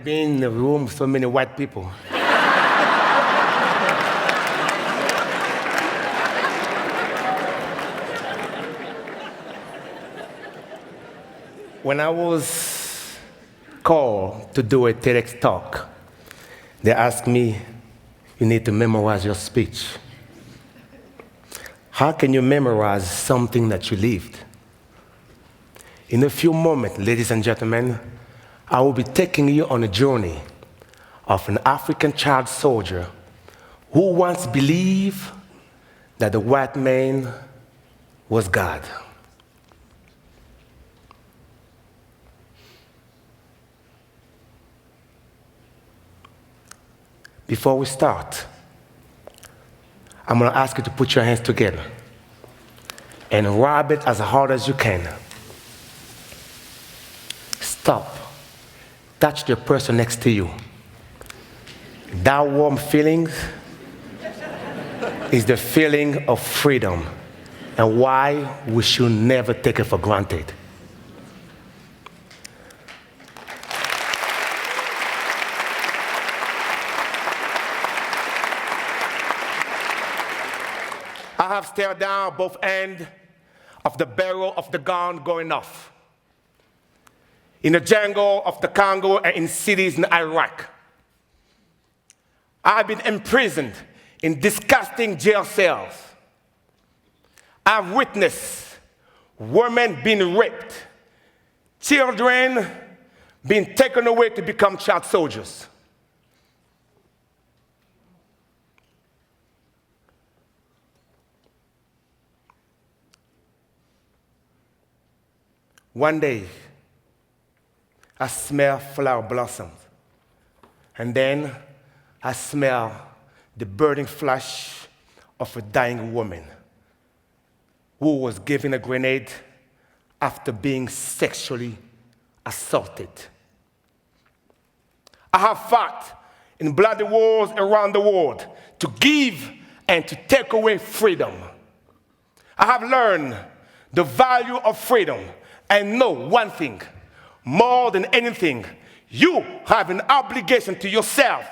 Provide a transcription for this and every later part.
been in a room with so many white people. When I was called to do a TEDx talk, they asked me, you need to memorize your speech. How can you memorize something that you lived? In a few moments, ladies and gentlemen, I will be taking you on a journey of an African child soldier who once believed that the white man was God. Before we start, I'm going to ask you to put your hands together and rub it as hard as you can. Stop. Touch the person next to you. That warm feeling is the feeling of freedom and why we should never take it for granted. I have stared down both ends of the barrel of the gun going off. In the jungle of the Congo and in cities in Iraq. I've been imprisoned in disgusting jail cells. I've witnessed women being raped, children being taken away to become child soldiers. One day, I smell flower blossoms, and then I smell the burning flesh of a dying woman who was given a grenade after being sexually assaulted. I have fought in bloody wars around the world to give and to take away freedom. I have learned the value of freedom and know one thing. More than anything, you have an obligation to yourself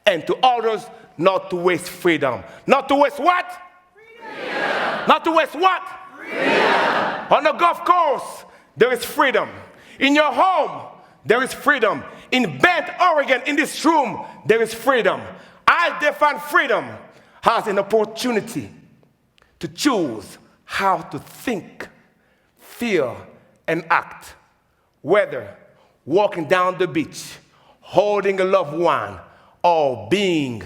and to others not to waste freedom. Not to waste what? Freedom. Not to waste what? Freedom. On the golf course, there is freedom. In your home, there is freedom. In Bend, Oregon, in this room, there is freedom. I define freedom as an opportunity to choose how to think, feel, and act. Whether walking down the beach, holding a loved one, or being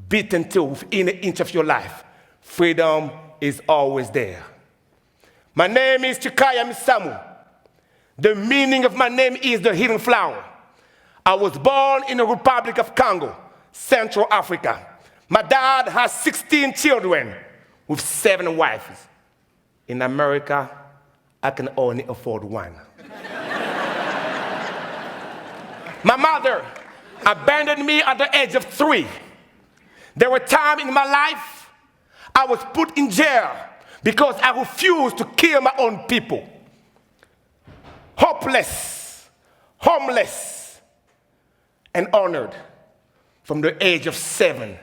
beaten to within an inch of your life, freedom is always there. My name is Tchicaya Missamou. The meaning of my name is the hidden flower. I was born in the Republic of Congo, Central Africa. My dad has 16 children with 7 wives. In America, I can only afford one. My mother abandoned me at the age of 3. There were times in my life I was put in jail because I refused to kill my own people. Hopeless, homeless, and honored. From the age of 7,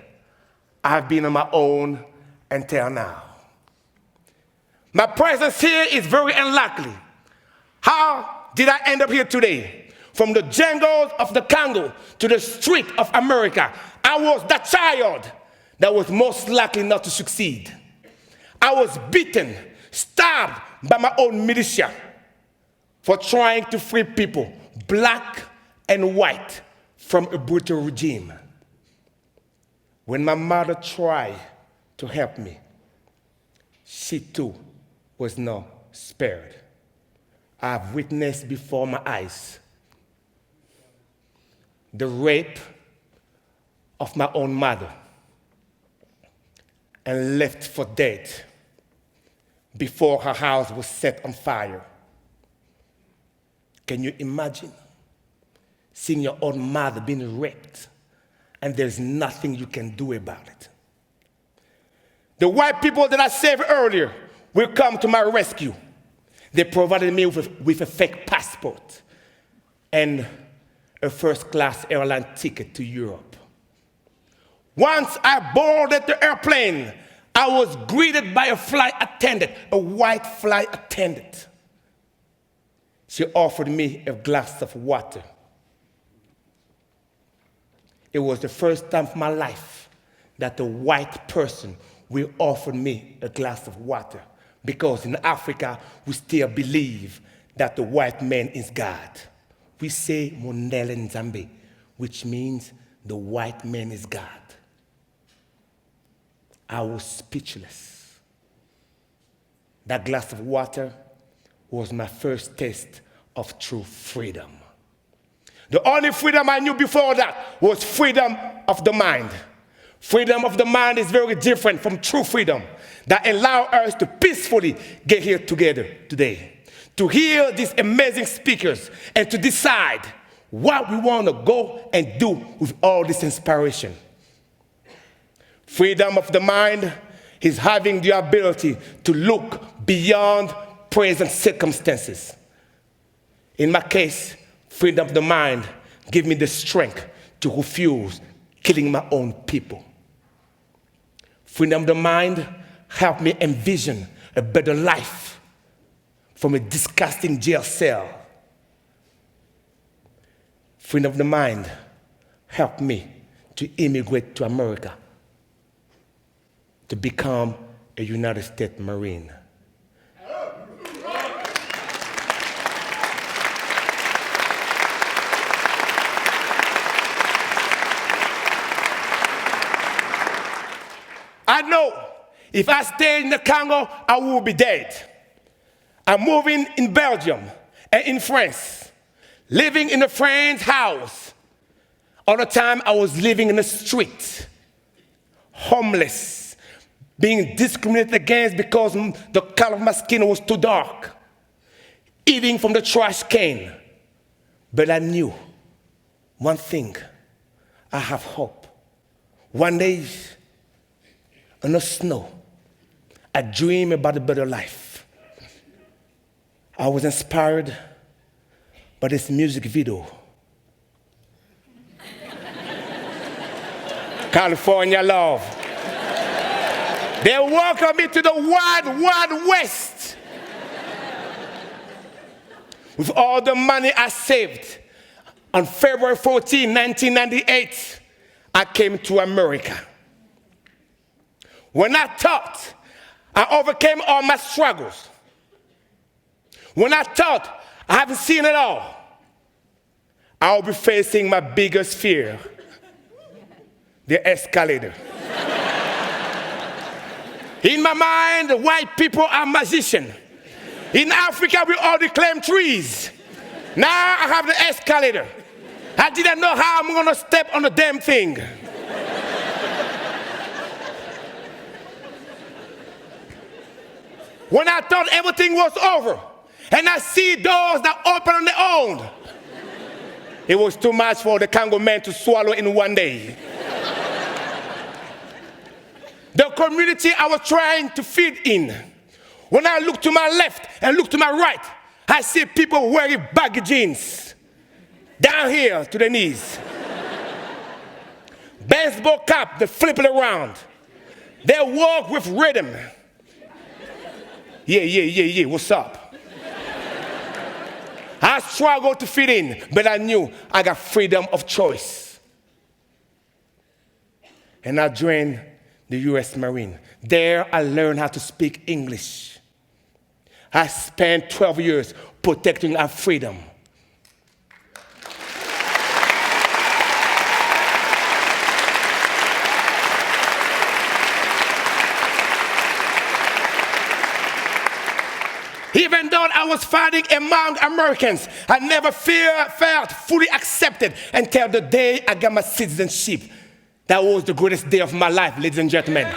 I have been on my own until now. My presence here is very unlikely. How did I end up here today? From the jungles of the Congo to the street of America, I was that child that was most likely not to succeed. I was beaten, stabbed by my own militia for trying to free people, black and white, from a brutal regime. When my mother tried to help me, she too was not spared. I've witnessed before my eyes the rape of my own mother and left for dead before her house was set on fire. Can you imagine seeing your own mother being raped and there's nothing you can do about it? The white people that I saved earlier will come to my rescue. They provided me with a fake passport and a first-class airline ticket to Europe. Once I boarded the airplane, I was greeted by a flight attendant, a white flight attendant. She offered me a glass of water. It was the first time in my life that a white person will offer me a glass of water, because in Africa, we still believe that the white man is God. We say Mondele Nzambe, which means the white man is God. I was speechless. That glass of water was my first taste of true freedom. The only freedom I knew before that was freedom of the mind. Freedom of the mind is very different from true freedom that allows us to peacefully get here together today, to hear these amazing speakers and to decide what we want to go and do with all this inspiration. Freedom of the mind is having the ability to look beyond present circumstances. In my case, freedom of the mind gives me the strength to refuse killing my own people. Freedom of the mind helped me envision a better life from a disgusting jail cell. Freedom of the mind helped me to immigrate to America, to become a United States Marine. I know if I stay in the Congo, I will be dead. I'm moving in Belgium and in France, living in a friend's house. All the time I was living in the street, homeless, being discriminated against because the color of my skin was too dark, eating from the trash can. But I knew one thing, I have hope. One day, in the snow, I dream about a better life. I was inspired by this music video. California Love. They welcome me to the wide, wide West. With all the money I saved, on February 14, 1998, I came to America. When I thought I overcame all my struggles, when I thought I haven't seen it all, I'll be facing my biggest fear, the escalator. In my mind, white people are magicians. In Africa, we only claim trees. Now I have the escalator. I didn't know how I'm going to step on the damn thing. When I thought everything was over, and I see doors that open on their own, it was too much for the Congo man to swallow in one day. The community I was trying to fit in, when I look to my left and look to my right, I see people wearing baggy jeans, down here to the knees. Baseball cap, they flip it around. They walk with rhythm. Yeah, what's up? I struggled to fit in, but I knew I got freedom of choice. And I joined the US Marine. There I learned how to speak English. I spent 12 years protecting our freedom. Even though I was fighting among Americans, I never felt fully accepted until the day I got my citizenship. That was the greatest day of my life, ladies and gentlemen.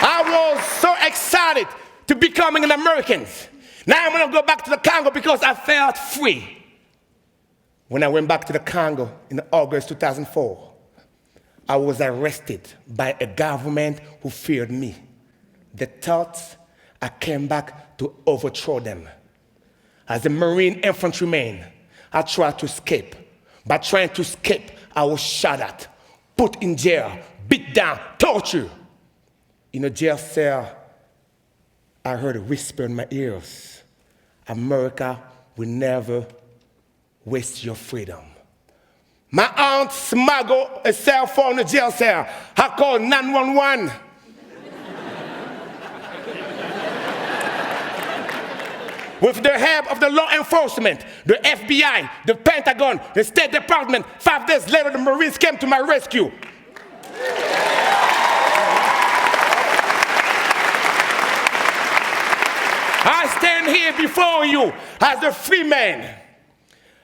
I was so excited to becoming an American. Now I'm going to go back to the Congo because I felt free. When I went back to the Congo in August 2004, I was arrested by a government who feared me. They thought I came back to overthrow them. As a Marine infantryman, I tried to escape. By trying to escape, I was shot at, put in jail, beat down, tortured. In a jail cell, I heard a whisper in my ears. America will never waste your freedom. My aunt smuggled a cell phone in the jail cell. I called 911. With the help of the law enforcement, the FBI, the Pentagon, the State Department, 5 days later, the Marines came to my rescue. I stand here before you as a free man,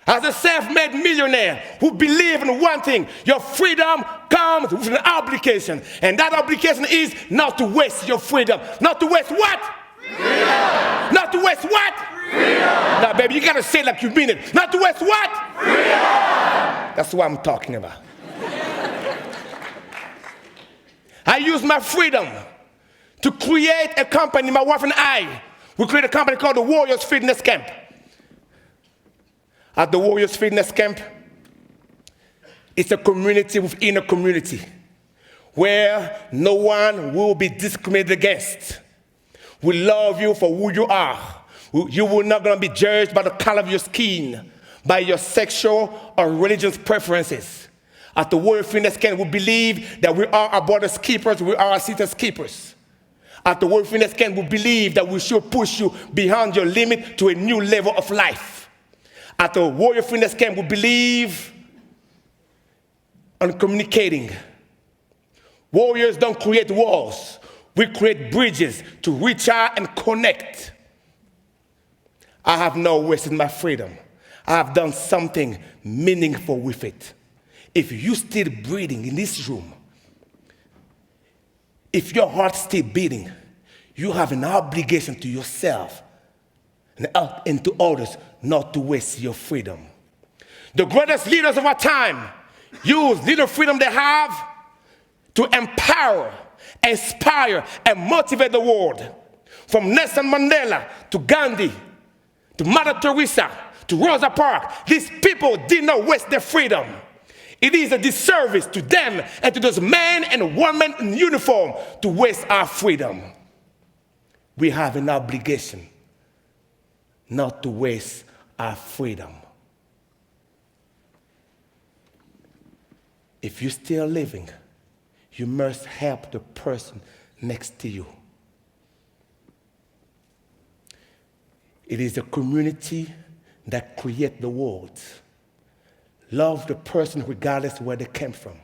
as a self-made millionaire who believes in one thing: your freedom comes with an obligation. And that obligation is not to waste your freedom. Not to waste what? Freedom. Not to waste what? Freedom. Now, baby, you got to say it like you mean it. Not to waste what? Freedom. That's what I'm talking about. I use my freedom to create a company. My wife and I, we created a company called the Warriors Fitness Camp. At the Warriors Fitness Camp, it's a community within a community where no one will be discriminated against. We love you for who you are. You will not going to be judged by the color of your skin, by your sexual or religious preferences. At the Warriors Fitness Camp, we believe that we are our brother's keepers, we are our sister's keepers. At the Warriors Fitness Camp, we believe that we should push you beyond your limit to a new level of life. At the Warrior Fitness Camp, we believe on communicating. Warriors don't create walls. We create bridges to reach out and connect. I have not wasted my freedom. I have done something meaningful with it. If you're still breathing in this room, if your heart's still beating, you have an obligation to yourself and to others not to waste your freedom. The greatest leaders of our time use little freedom they have to empower, inspire, and motivate the world. From Nelson Mandela to Gandhi to Mother Teresa to Rosa Parks, these people did not waste their freedom. It is a disservice to them and to those men and women in uniform to waste our freedom. We have an obligation not to waste our freedom. If you're still living, you must help the person next to you. It is a community that creates the world. Love the person regardless of where they came from.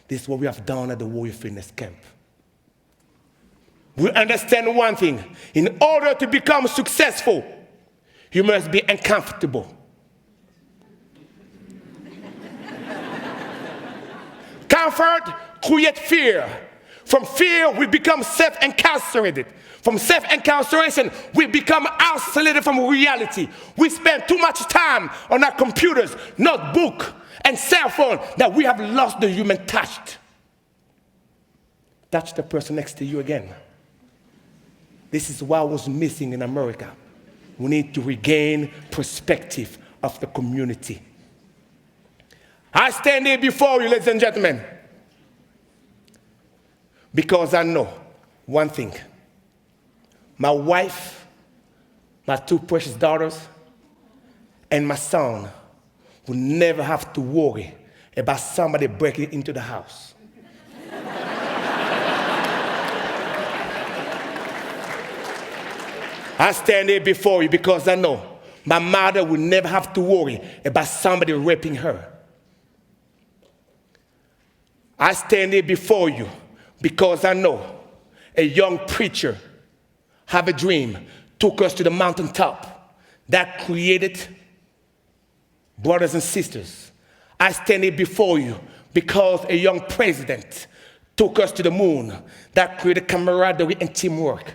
This is what we have done at the Warrior Fitness Camp. We understand one thing. In order to become successful, you must be uncomfortable. Comfort creates fear. From fear, we become self-incarcerated. From self-incarceration, we become isolated from reality. We spend too much time on our computers, notebook, and cell phone that we have lost the human touch. Touch the person next to you again. This is what was missing in America. We need to regain perspective of the community. I stand here before you, ladies and gentlemen, because I know one thing. My wife, my 2 precious daughters, and my son will never have to worry about somebody breaking into the house. I stand here before you because I know my mother will never have to worry about somebody raping her. I stand here before you because I know a young preacher have a dream, took us to the mountaintop that created brothers and sisters. I stand here before you because a young president took us to the moon that created camaraderie and teamwork.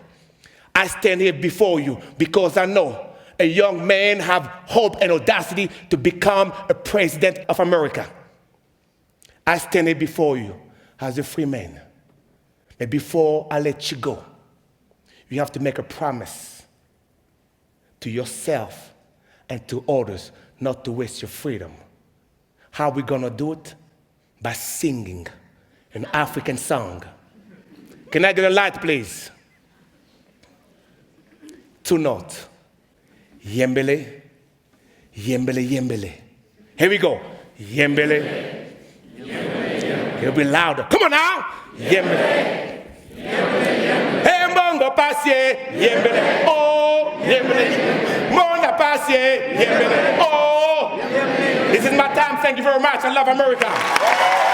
I stand here before you because I know a young man have hope and audacity to become a president of America. I stand here before you as a free man. And before I let you go, you have to make a promise to yourself and to others not to waste your freedom. How are we going to do it? By singing an African song. Can I get a light, please? 2 notes. Yembele, yembele, yembele. Here we go. Yembele. It'll be louder. Come on now. Yembele. Hey, mbongo passie. Yembele. Oh, yembele. Mona passie. Yembele. Oh. This is my time. Thank you very much. I love America.